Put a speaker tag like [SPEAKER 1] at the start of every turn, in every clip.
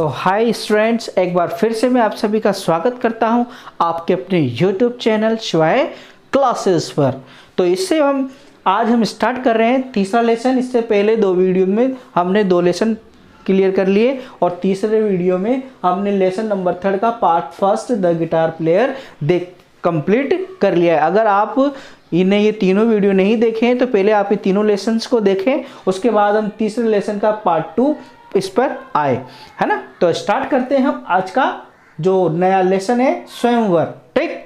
[SPEAKER 1] तो hi students, एक बार फिर से मैं आप सभी का स्वागत करता हूं आपके अपने यूट्यूब चैनल शिवाय क्लासेस पर। तो इससे आज हम स्टार्ट कर रहे हैं तीसरा लेसन। इससे पहले दो वीडियो में हमने दो लेसन क्लियर कर लिए और तीसरे वीडियो में हमने लेसन नंबर 3 का part first the guitar player complete कर लिया है। अगर आप ये तीनों वीडियो नहीं देखे हैं तो पहले आप ये तीनों लेसन्स को देखें, उसके बाद हम तीसरे लेसन का पार्ट 2 इस पर आए, है ना। तो स्टार्ट करते हैं हम आज का जो नया लेसन है, स्वयंवर। ठीक,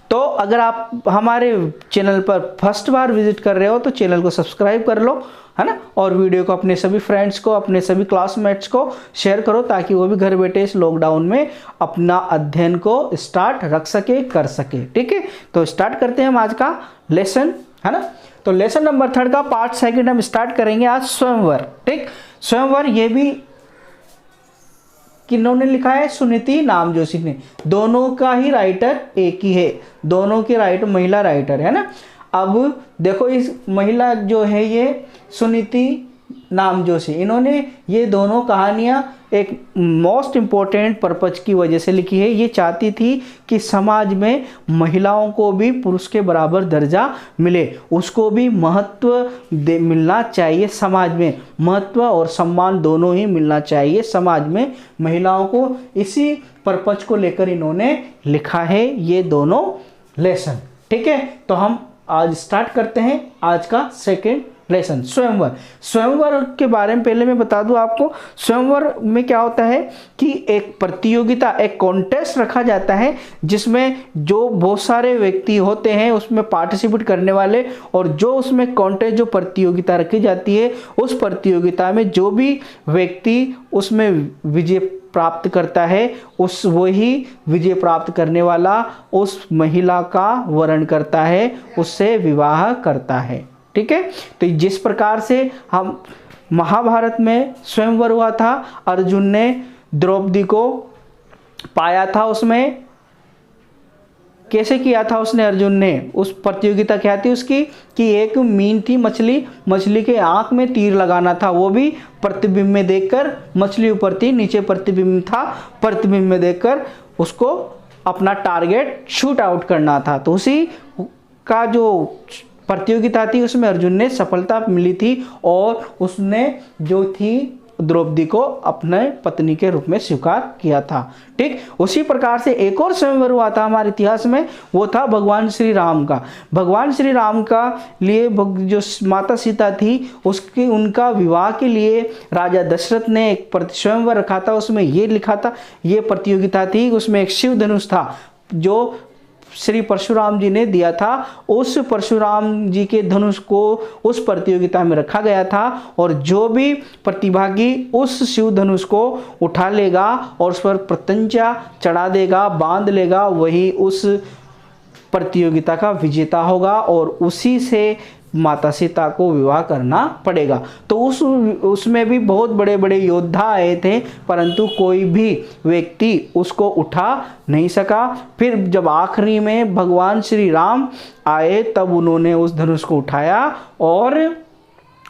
[SPEAKER 1] तो अगर आप हमारे चैनल पर फर्स्ट बार विजिट कर रहे हो तो चैनल को सब्सक्राइब कर लो, है ना, और वीडियो को अपने सभी फ्रेंड्स को, अपने सभी क्लासमेट्स को शेयर करो ताकि वो भी घर बैठे इस लॉकडाउन में अपना अध्ययन को स्टार्ट रख सके, कर सके। ठीक है, तो स्टार्ट करते हैं हम आज का लेसन, है ना। तो लेसन नंबर 3 का पार्ट सेकंड हम स्टार्ट करेंगे आज, स्वयंवर। ठीक, स्वयंवर ये भी किन्होंने लिखा है? सुनीति नामजोशी ने। दोनों का ही राइटर एक ही है, दोनों के राइटर महिला राइटर है ना। अब देखो, इस महिला जो है ये सुनीति नामजोशी, इन्होंने ये दोनों कहानियाँ एक मोस्ट इम्पोर्टेंट पर्पज की वजह से लिखी है। ये चाहती थी कि समाज में महिलाओं को भी पुरुष के बराबर दर्जा मिले, उसको भी महत्व मिलना चाहिए। समाज में महत्व और सम्मान दोनों ही मिलना चाहिए समाज में महिलाओं को। इसी पर्पज को लेकर इन्होंने लिखा है ये दोनों लेसन। ठीक है, तो हम आज स्टार्ट करते हैं आज का सेकेंड लेसन, स्वयंवर। स्वयंवर के बारे में पहले मैं बता दूं आपको, स्वयंवर में क्या होता है कि एक प्रतियोगिता, एक कॉन्टेस्ट रखा जाता है जिसमें जो बहुत सारे व्यक्ति होते हैं उसमें पार्टिसिपेट करने वाले, और जो उसमें कॉन्टेस्ट, जो प्रतियोगिता रखी जाती है, उस प्रतियोगिता में जो भी व्यक्ति उसमें विजय प्राप्त करता है, उस वही विजय प्राप्त करने वाला उस महिला का वरण करता है, उससे विवाह करता है। ठीक है, तो जिस प्रकार से हम महाभारत में स्वयंवर हुआ था, अर्जुन ने द्रौपदी को पाया था, उसमें कैसे किया था उसने, अर्जुन ने, उस प्रतियोगिता क्या थी उसकी कि एक मीन थी मछली, मछली के आंख में तीर लगाना था, वो भी प्रतिबिंब में देखकर। मछली ऊपर थी, नीचे प्रतिबिंब था, प्रतिबिंब में देखकर उसको अपना टारगेट शूट आउट करना था। तो उसी का जो प्रतियोगिता थी उसमें अर्जुन ने सफलता मिली थी और उसने जो थी द्रौपदी को अपने पत्नी के रूप में स्वीकार किया था। ठीक, उसी प्रकार से एक और स्वयंवर हुआ था हमारे इतिहास में, वो था भगवान श्री राम का। भगवान श्री राम का लिए जो माता सीता थी उसकी, उनका विवाह के लिए राजा दशरथ ने एक स्वयंवर रखा था। उसमें ये लिखा था, ये प्रतियोगिता थी, उसमें एक शिव धनुष था जो श्री परशुराम जी ने दिया था। उस परशुराम जी के धनुष को उस प्रतियोगिता में रखा गया था, और जो भी प्रतिभागी उस शिव धनुष को उठा लेगा और उस पर प्रत्यंचा चढ़ा देगा, बांध लेगा, वही उस प्रतियोगिता का विजेता होगा और उसी से माता सीता को विवाह करना पड़ेगा। तो उसमें भी बहुत बड़े बड़े योद्धा आए थे, परंतु कोई भी व्यक्ति उसको उठा नहीं सका। फिर जब आखिरी में भगवान श्री राम आए तब उन्होंने उस धनुष को उठाया और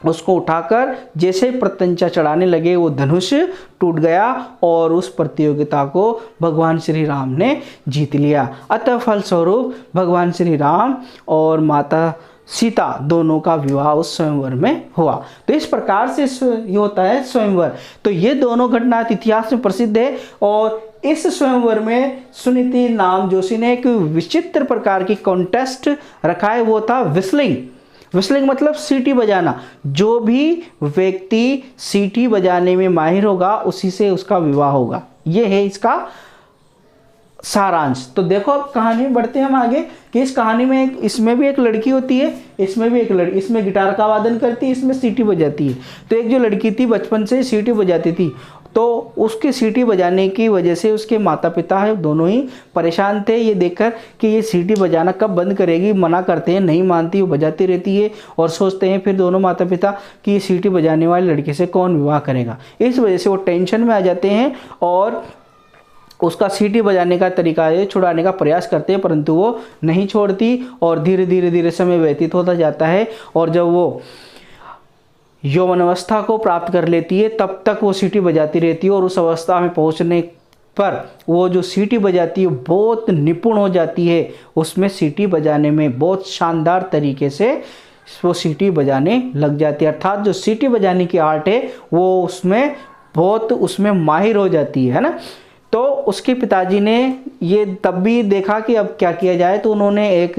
[SPEAKER 1] उसको उठाकर जैसे प्रत्यंचा चढ़ाने लगे वो धनुष टूट गया और उस प्रतियोगिता को भगवान श्री राम ने जीत लिया। अतः फलस्वरूप भगवान श्री राम और माता सीता दोनों का विवाह उस स्वयंवर में हुआ। तो इस प्रकार से ये होता है स्वयंवर। तो ये दोनों घटना इतिहास में प्रसिद्ध है, और इस स्वयंवर में सुनीति नामजोशी ने एक विचित्र प्रकार की कॉन्टेस्ट रखा है, वो था विस्लिंग। विस्लिंग मतलब सीटी बजाना। जो भी व्यक्ति सीटी बजाने में माहिर होगा उसी से उसका विवाह होगा। ये है इसका सारांश। तो देखो अब कहानी में बढ़ते हैं हम आगे कि इस कहानी में इसमें भी एक लड़की होती है, इसमें भी एक लड़की, इसमें गिटार का वादन करती है, इसमें सीटी बजाती है। तो एक जो लड़की थी बचपन से सीटी बजाती थी, तो उसकी सीटी बजाने की वजह से उसके माता पिता है दोनों ही परेशान थे ये देखकर कि ये सीटी बजाना कब बंद करेगी। मना करते हैं, नहीं मानती, वो बजाती रहती है, और सोचते हैं फिर दोनों माता पिता कि ये सीटी बजाने वाली लड़की से कौन विवाह करेगा। इस वजह से वो टेंशन में आ जाते हैं और उसका सीटी बजाने का तरीका है छुड़ाने का प्रयास करते हैं, परंतु वो नहीं छोड़ती और धीरे धीरे समय व्यतीत होता जाता है। और जब वो यौवनावस्था को प्राप्त कर लेती है तब तक वो सीटी बजाती रहती है, और उस अवस्था में पहुंचने पर वो जो सीटी बजाती है बहुत निपुण हो जाती है, उसमें सीटी बजाने में बहुत शानदार तरीके से वो सीटी बजाने लग जाती है। अर्थात जो सीटी बजाने की आर्ट है वो उसमें बहुत उसमें माहिर हो जाती है ना। तो उसके पिताजी ने ये तब भी देखा कि अब क्या किया जाए, तो उन्होंने एक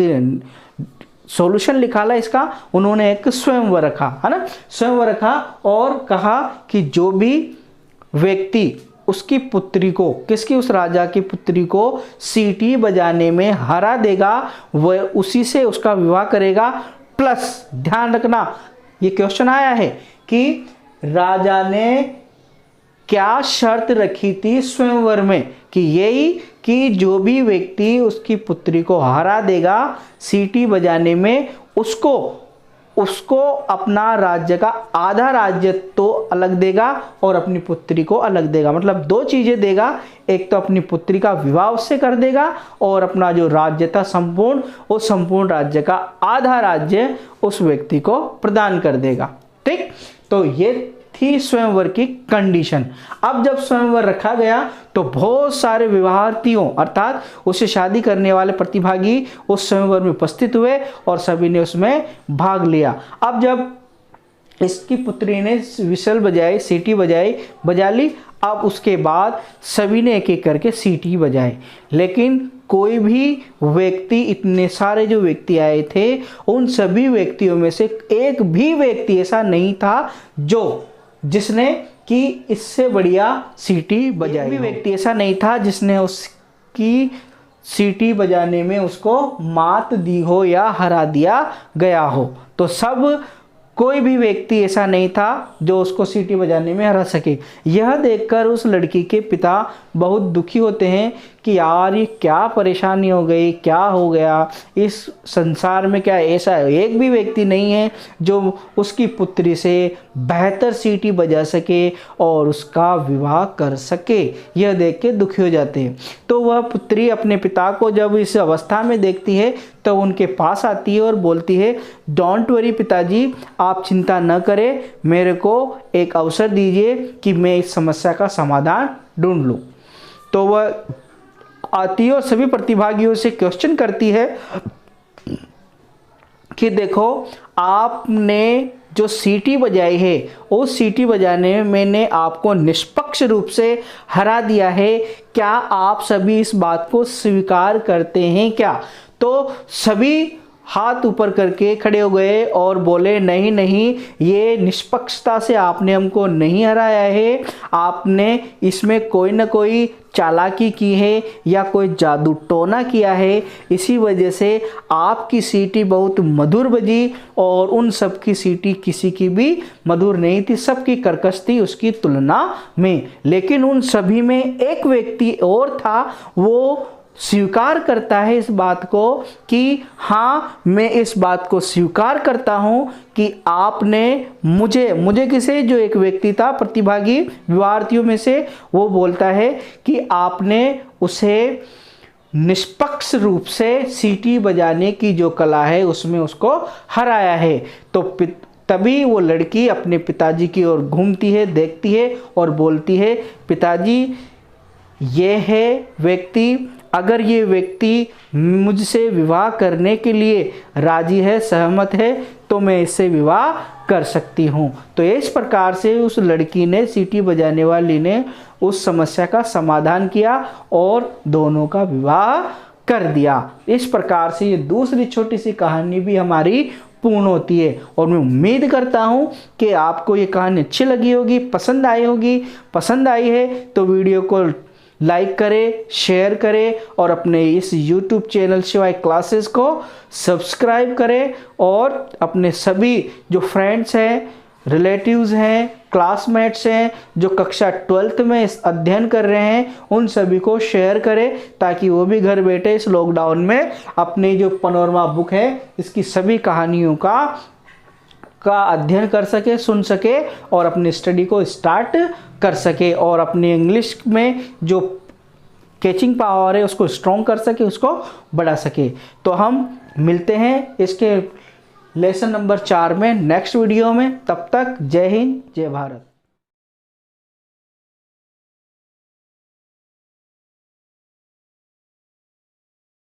[SPEAKER 1] सॉल्यूशन निकाला इसका। उन्होंने एक स्वयंवर रखा, है ना, स्वयंवर रखा और कहा कि जो भी व्यक्ति उसकी पुत्री को, किसकी, उस राजा की पुत्री को सीटी बजाने में हरा देगा वह उसी से उसका विवाह करेगा। प्लस ध्यान रखना, ये क्वेश्चन आया है कि राजा ने क्या शर्त रखी थी स्वयंवर में, कि यही कि जो भी व्यक्ति उसकी पुत्री को हरा देगा सीटी बजाने में, उसको अपना राज्य का आधा राज्य तो अलग देगा और अपनी पुत्री को अलग देगा। मतलब दो चीजें देगा, एक तो अपनी पुत्री का विवाह उससे कर देगा और अपना जो राज्य था संपूर्ण, उस संपूर्ण राज्य का आधा राज्य उस व्यक्ति को प्रदान कर देगा। ठीक, तो ये थी स्वयंवर की कंडीशन। अब जब स्वयंवर रखा गया तो बहुत सारे विवाहार्थियों अर्थात उससे शादी करने वाले प्रतिभागी उस स्वयंवर में उपस्थित हुए और सभी ने उसमें भाग लिया। अब जब इसकी पुत्री ने विशल बजाई, सीटी बजा ली, अब उसके बाद सभी ने एक एक करके सीटी बजाए, लेकिन कोई भी व्यक्ति, इतने सारे जो व्यक्ति आए थे उन सभी व्यक्तियों में से एक भी व्यक्ति ऐसा नहीं था जिसने कि इससे बढ़िया सीटी बजाई। एक भी व्यक्ति ऐसा नहीं था जिसने उसकी सीटी बजाने में उसको मात दी हो या हरा दिया गया हो। तो कोई भी व्यक्ति ऐसा नहीं था जो उसको सीटी बजाने में हरा सके। यह देखकर उस लड़की के पिता बहुत दुखी होते हैं कि यार ये क्या परेशानी हो गई, क्या हो गया, इस संसार में क्या ऐसा एक भी व्यक्ति नहीं है जो उसकी पुत्री से बेहतर सीटी बजा सके और उसका विवाह कर सके। यह देख के दुखी हो जाते हैं। तो वह पुत्री अपने पिता को जब इस अवस्था में देखती है तो उनके पास आती है और बोलती है, डोंट वरी पिताजी, आप चिंता न करें, मेरे को एक अवसर दीजिए कि मैं इस समस्या का समाधान ढूंढ लूँ। तो वह आती है और सभी प्रतिभागियों से क्वेश्चन करती है कि देखो, आपने जो सीटी बजाई है उस सीटी बजाने में मैंने आपको निष्पक्ष रूप से हरा दिया है, क्या आप सभी इस बात को स्वीकार करते हैं क्या? तो सभी हाथ ऊपर करके खड़े हो गए और बोले, नहीं नहीं, ये निष्पक्षता से आपने हमको नहीं हराया है, आपने इसमें कोई ना कोई चालाकी की है या कोई जादू टोना किया है, इसी वजह से आपकी सीटी बहुत मधुर बजी और उन सब की सीटी किसी की भी मधुर नहीं थी, सबकी कर्कश थी उसकी तुलना में। लेकिन उन सभी में एक व्यक्ति और था, वो स्वीकार करता है इस बात को कि हाँ, मैं इस बात को स्वीकार करता हूँ कि आपने मुझे किसे, जो एक व्यक्ति था प्रतिभागी विवाहार्थियों में से, वो बोलता है कि आपने उसे निष्पक्ष रूप से सीटी बजाने की जो कला है उसमें उसको हराया है। तो तभी वो लड़की अपने पिताजी की ओर घूमती है, देखती है और बोलती है, पिताजी, ये है व्यक्ति, अगर ये व्यक्ति मुझसे विवाह करने के लिए राजी है, सहमत है, तो मैं इससे विवाह कर सकती हूँ। तो इस प्रकार से उस लड़की ने, सीटी बजाने वाली ने, उस समस्या का समाधान किया और दोनों का विवाह कर दिया। इस प्रकार से ये दूसरी छोटी सी कहानी भी हमारी पूर्ण होती है। और मैं उम्मीद करता हूँ कि आपको ये कहानी अच्छी लगी होगी, पसंद आई होगी। पसंद आई है तो वीडियो को लाइक करें, शेयर करें और अपने इस YouTube चैनल शिवाय क्लासेस को सब्सक्राइब करें और अपने सभी जो फ्रेंड्स हैं, रिलेटिव्स हैं, क्लासमेट्स हैं, जो कक्षा 12th में अध्ययन कर रहे हैं, उन सभी को शेयर करें ताकि वो भी घर बैठे इस लॉकडाउन में अपनी जो पैनोरमा बुक है इसकी सभी कहानियों का अध्ययन कर सके, सुन सके और अपनी स्टडी को स्टार्ट कर सके और अपनी इंग्लिश में जो कैचिंग पावर है उसको स्ट्रॉन्ग कर सके, उसको बढ़ा सके। तो हम मिलते हैं इसके लेसन नंबर 4 में नेक्स्ट वीडियो में। तब तक जय हिंद जय भारत।